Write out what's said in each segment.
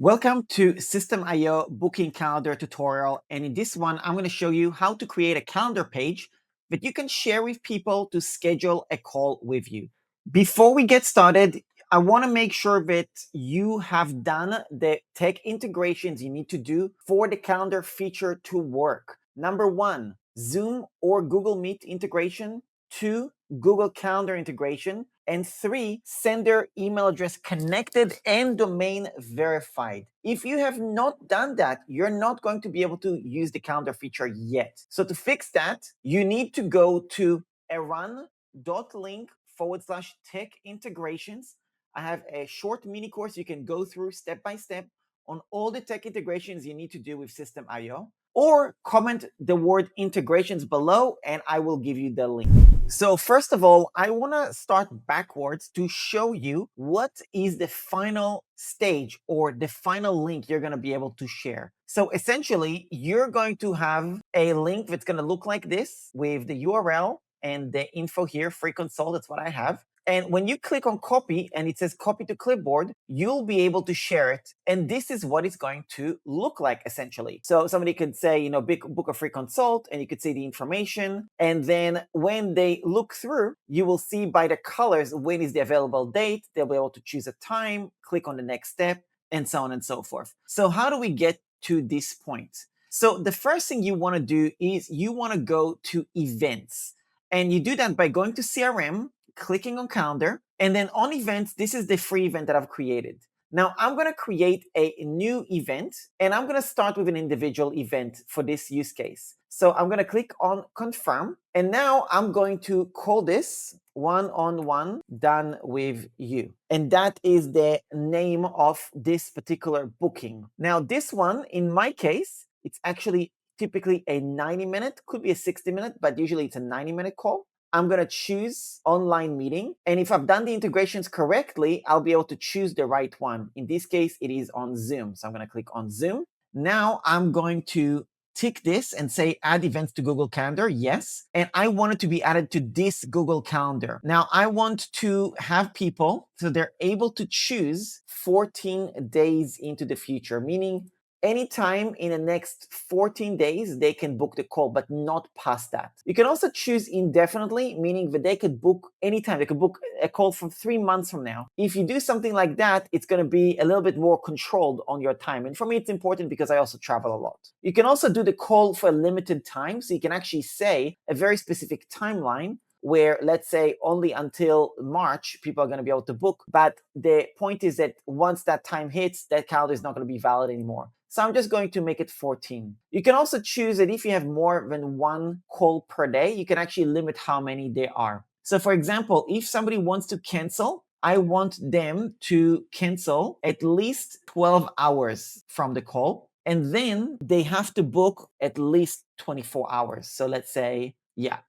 Welcome to Systeme.io booking calendar tutorial. And in this one, I'm going to show you how to create a calendar page that you can share with people to schedule a call with you. Before we get started, I want to make sure that you have done the tech integrations you need to do for the calendar feature to work. Number one, Zoom or Google Meet integration. Two, Google Calendar integration. And three, sender email address connected and domain verified. If you have not done that, you're not going to be able to use the calendar feature yet. So to fix that, you need to go to eran.link/tech integrations. I have a short mini course you can go through step by step on all the tech integrations you need to do with Systeme.io, or comment the word integrations below and I will give you the link. So first of all, I want to start backwards to show you what is the final stage or the final link you're going to be able to share. So essentially, you're going to have a link that's going to look like this with the URL and the info here, free consult, that's what I have. And when you click on copy and it says copy to clipboard, you'll be able to share it. And this is what it's going to look like essentially. So somebody could say, book a free consult, and you could see the information. And then when they look through, you will see by the colors when is the available date. They'll be able to choose a time, click on the next step, and so on and so forth. So how do we get to this point? So the first thing you want to do is you want to go to events. And you do that by going to CRM, clicking on calendar, and then on events, this is the free event that I've created. Now I'm going to create a new event, and I'm going to start with an individual event for this use case. So I'm going to click on confirm, and now I'm going to call this one-on-one done with you. And that is the name of this particular booking. Now this one, in my case, it's actually typically a 90-minute, could be a 60-minute, but usually it's a 90-minute call. I'm going to choose online meeting. And if I've done the integrations correctly, I'll be able to choose the right one. In this case, it is on Zoom. So I'm going to click on Zoom. Now I'm going to tick this and say add events to Google Calendar. Yes. And I want it to be added to this Google Calendar. Now I want to have people so they're able to choose 14 days into the future, meaning anytime in the next 14 days, they can book the call, but not past that. You can also choose indefinitely, meaning that they could book anytime. They could book a call from 3 months from now. If you do something like that, it's going to be a little bit more controlled on your time. And for me, it's important because I also travel a lot. You can also do the call for a limited time. So you can actually say a very specific timeline where, let's say, only until March, people are going to be able to book. But the point is that once that time hits, that calendar is not going to be valid anymore. So I'm just going to make it 14. You can also choose that if you have more than one call per day, you can actually limit how many there are. So for example, if somebody wants to cancel, I want them to cancel at least 12 hours from the call. And then they have to book at least 24 hours. So let's say,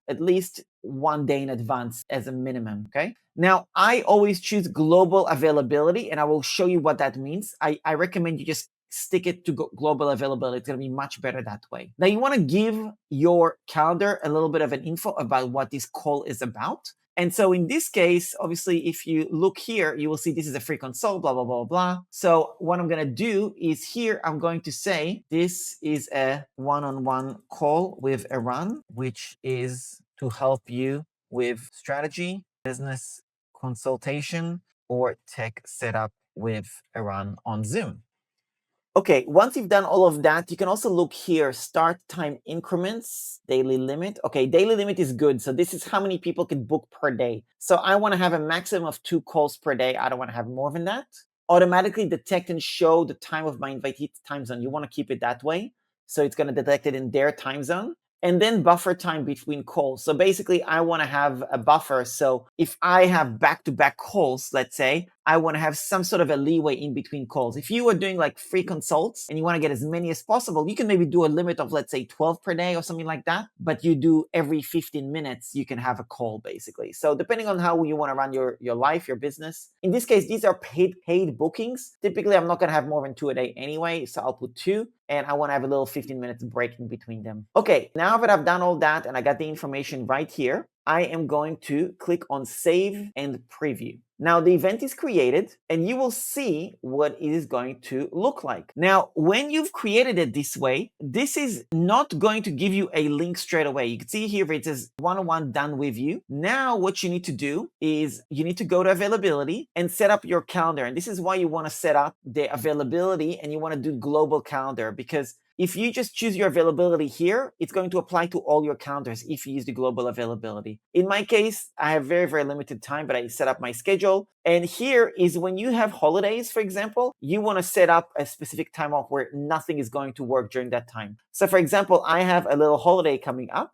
at least 1 day in advance as a minimum, okay? Now, I always choose global availability, and I will show you what that means. I recommend you just stick it to global availability. It's going to be much better that way. Now, you want to give your calendar a little bit of an info about what this call is about. And so in this case, obviously, if you look here, you will see this is a free consult, blah, blah, blah, blah. So what I'm going to do is here, I'm going to say this is a one-on-one call with Eran, which is to help you with strategy, business consultation, or tech setup with Eran on Zoom. Okay, once you've done all of that, you can also look here, start time increments, daily limit. Okay, daily limit is good. So this is how many people can book per day. So I want to have a maximum of 2 calls per day. I don't want to have more than that. Automatically detect and show the time of my invitee time zone. You want to keep it that way. So it's going to detect it in their time zone. And then buffer time between calls. So basically, I want to have a buffer. So if I have back-to-back calls, let's say, I want to have some sort of a leeway in between calls. If you are doing like free consults and you want to get as many as possible, you can maybe do a limit of, let's say, 12 per day or something like that. But you do every 15 minutes, you can have a call basically. So depending on how you want to run your life, your business. In this case, these are paid bookings. Typically, I'm not going to have more than 2 a day anyway. So I'll put 2. And I want to have a little 15 minutes break in between them. Okay, now that I've done all that and I got the information right here, I am going to click on Save and Preview. Now the event is created and you will see what it is going to look like. Now, when you've created it this way, this is not going to give you a link straight away. You can see here it says one-on-one done with you. Now what you need to do is you need to go to availability and set up your calendar. And this is why you want to set up the availability and you want to do global calendar, because if you just choose your availability here, it's going to apply to all your calendars if you use the global availability. In my case, I have very, very limited time, but I set up my schedule. And here is when you have holidays, for example, you want to set up a specific time off where nothing is going to work during that time. So for example, I have a little holiday coming up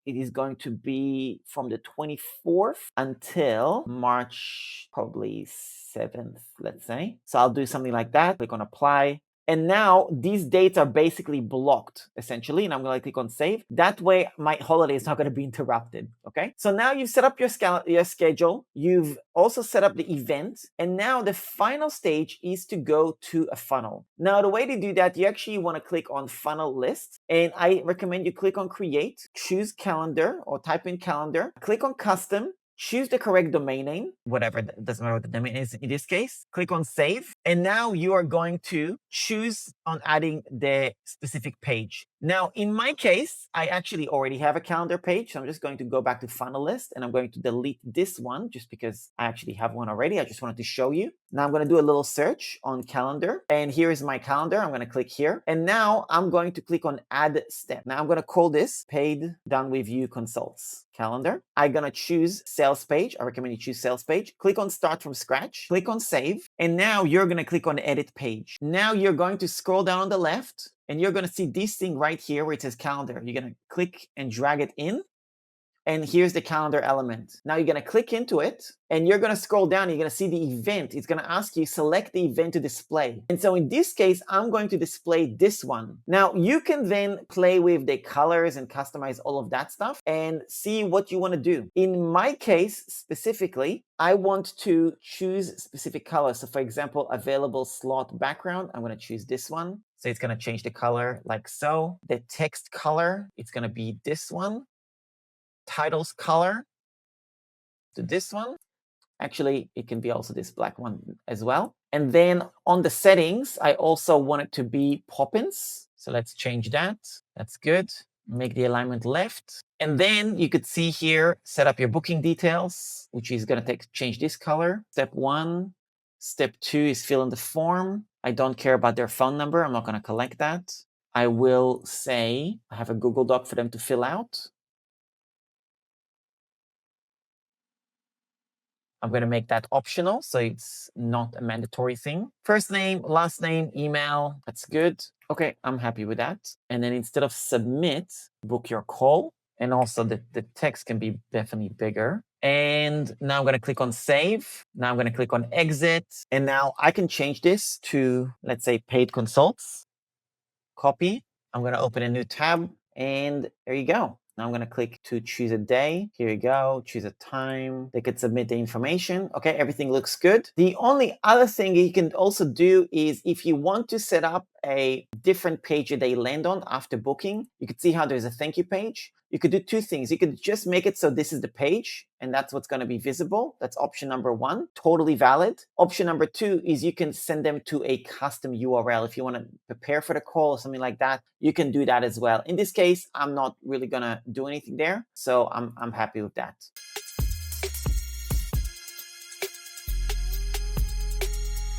it is going to be from the 24th until March, probably 7th, let's say. So I'll do something like that. Click on apply. And now these dates are basically blocked, essentially, and I'm going to click on save. That way, my holiday is not going to be interrupted, okay? So now you've set up your schedule. You've also set up the event. And now the final stage is to go to a funnel. Now, the way to do that, you actually want to click on funnel list. And I recommend you click on create, choose calendar or type in calendar, click on custom, choose the correct domain name, whatever, it doesn't matter what the domain is in this case. Click on save. And now you are going to choose on adding the specific page. Now, in my case, I actually already have a calendar page. So I'm just going to go back to funnel list and I'm going to delete this one just because I actually have one already. I just wanted to show you. Now I'm going to do a little search on calendar. And here is my calendar. I'm going to click here. And now I'm going to click on add step. Now I'm going to call this paid done with you consults calendar. I'm going to choose sales page. I recommend you choose sales page. Click on start from scratch. Click on save. And now you're going to click on edit page. Now you're going to scroll down on the left and you're going to see this thing right here where it says calendar. You're going to click and drag it in. And here's the calendar element. Now you're going to click into it and you're going to scroll down. You're going to see the event. It's going to ask you select the event to display. And so in this case, I'm going to display this one. Now you can then play with the colors and customize all of that stuff and see what you want to do. In my case specifically, I want to choose specific colors. So for example, available slot background, I'm going to choose this one. So it's going to change the color like so. The text color, it's going to be this one. Titles color to this one. Actually, it can be also this black one as well. And then on the settings, I also want it to be pop-ins. So let's change that. That's good. Make the alignment left. And then you could see here, set up your booking details, which is going to change this color. Step 1. Step 2 is fill in the form. I don't care about their phone number. I'm not going to collect that. I will say I have a Google Doc for them to fill out. I'm going to make that optional, so it's not a mandatory thing. First name, last name, email, that's good. Okay, I'm happy with that. And then instead of submit, book your call. And also the text can be definitely bigger. And now I'm going to click on save. Now I'm going to click on exit. And now I can change this to, let's say, paid consults. Copy. I'm going to open a new tab. And there you go. Now I'm going to click to choose a day. Here you go. Choose a time. They could submit the information. Okay, everything looks good. The only other thing you can also do is if you want to set up a different page that they land on after booking, you could see how there's a thank you page. You could do two things. You could just make it so this is the page and that's what's going to be visible. That's option number 1, totally valid. Option number 2 is you can send them to a custom URL. If you want to prepare for the call or something like that, you can do that as well. In this case, I'm not really going to do anything there. So I'm happy with that.